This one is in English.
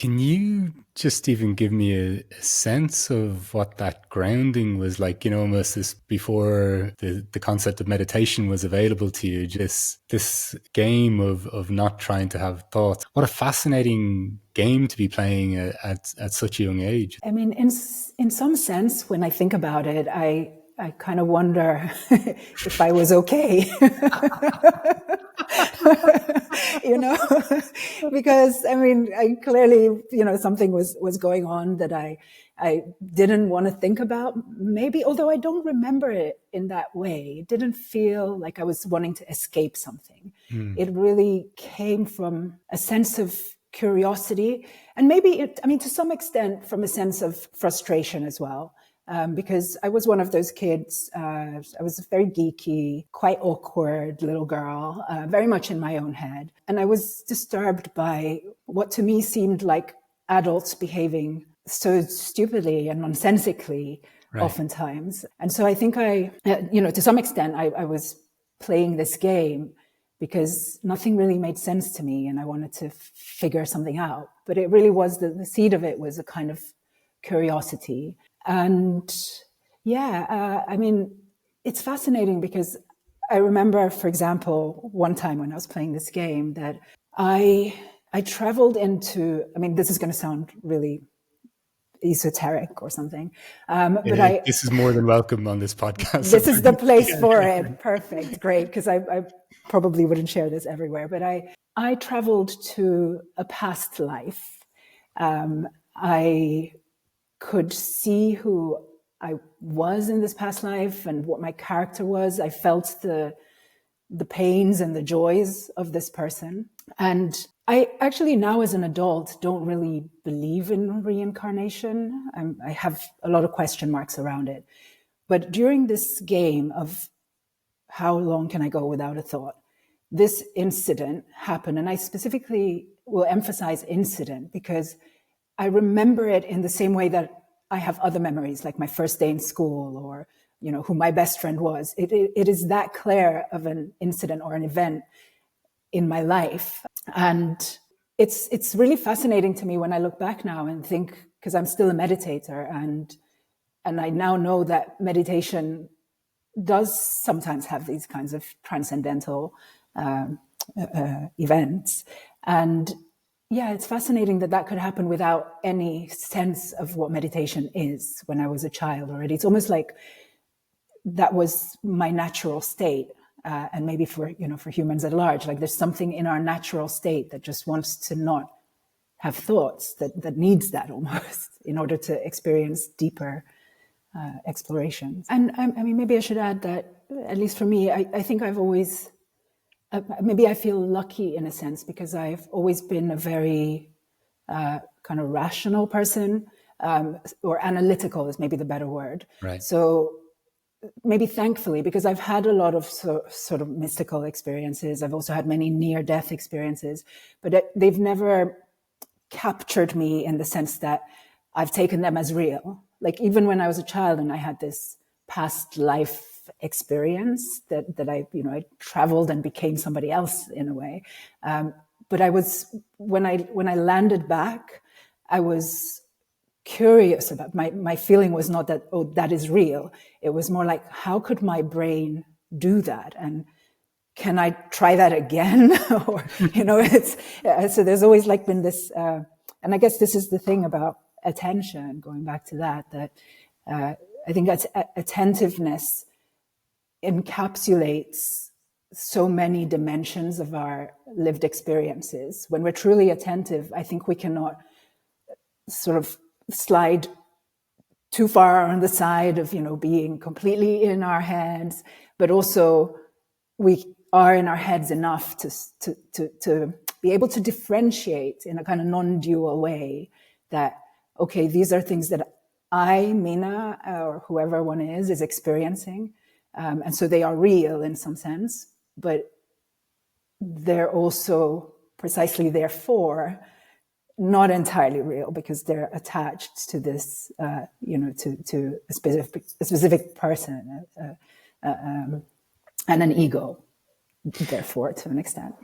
Can you just even give me a sense of what that grounding was like, almost this before the concept of meditation was available to you, just this game of not trying to have thoughts. What a fascinating game to be playing at such a young age. I mean, in some sense, when I think about it, I kind of wonder if I was okay. Because I mean, I clearly, something was going on that I didn't want to think about, maybe, although I don't remember it in that way. It didn't feel like I was wanting to escape something. It really came from a sense of curiosity, and maybe to some extent from a sense of frustration as well. Because I was one of those kids, I was a very geeky, quite awkward little girl, very much in my own head. And I was disturbed by what to me seemed like adults behaving so stupidly and nonsensically, right, oftentimes. And so I think to some extent, I was playing this game because nothing really made sense to me and I wanted to figure something out. But it really was, the seed of it was a kind of curiosity. And it's fascinating because I remember, for example, one time when I was playing this game that I traveled into, this is going to sound really esoteric or something. But this is more than welcome on this podcast. This is the place for it. Perfect. Great. Because I probably wouldn't share this everywhere. But I traveled to a past life. I could see who I was in this past life and what my character was. I felt the pains and the joys of this person. And I actually now as an adult don't really believe in reincarnation. I have a lot of question marks around it. But during this game of how long can I go without a thought, this incident happened. And I specifically will emphasize incident because I remember it in the same way that I have other memories, like my first day in school or, who my best friend was. It is that clear of an incident or an event in my life. And it's really fascinating to me when I look back now and think, because I'm still a meditator and I now know that meditation does sometimes have these kinds of transcendental events. And yeah, it's fascinating that could happen without any sense of what meditation is when I was a child already. It's almost like that was my natural state. And maybe for humans at large, like there's something in our natural state that just wants to not have thoughts, that needs that almost in order to experience deeper explorations. And maybe I should add that, at least for me, I think I've always, maybe I feel lucky in a sense because I've always been a very kind of rational person, or analytical is maybe the better word. Right. So maybe thankfully, because I've had a lot of sort of mystical experiences. I've also had many near-death experiences, but they've never captured me in the sense that I've taken them as real. Like even when I was a child and I had this past life experience that I traveled and became somebody else in a way. But I was, when I landed back, I was curious about, my feeling was not that, oh, that is real. It was more like, how could my brain do that? And can I try that again? Or, it's, so there's always like been this, and I guess this is the thing about attention, going back to that I think that's attentiveness encapsulates so many dimensions of our lived experiences. When we're truly attentive, I think we cannot sort of slide too far on the side of, being completely in our heads, but also we are in our heads enough to be able to differentiate in a kind of non-dual way that, okay, these are things that I, Minna, or whoever one is experiencing. And so they are real in some sense, but they're also precisely therefore not entirely real because they're attached to this, to a specific person and an ego, therefore, to an extent.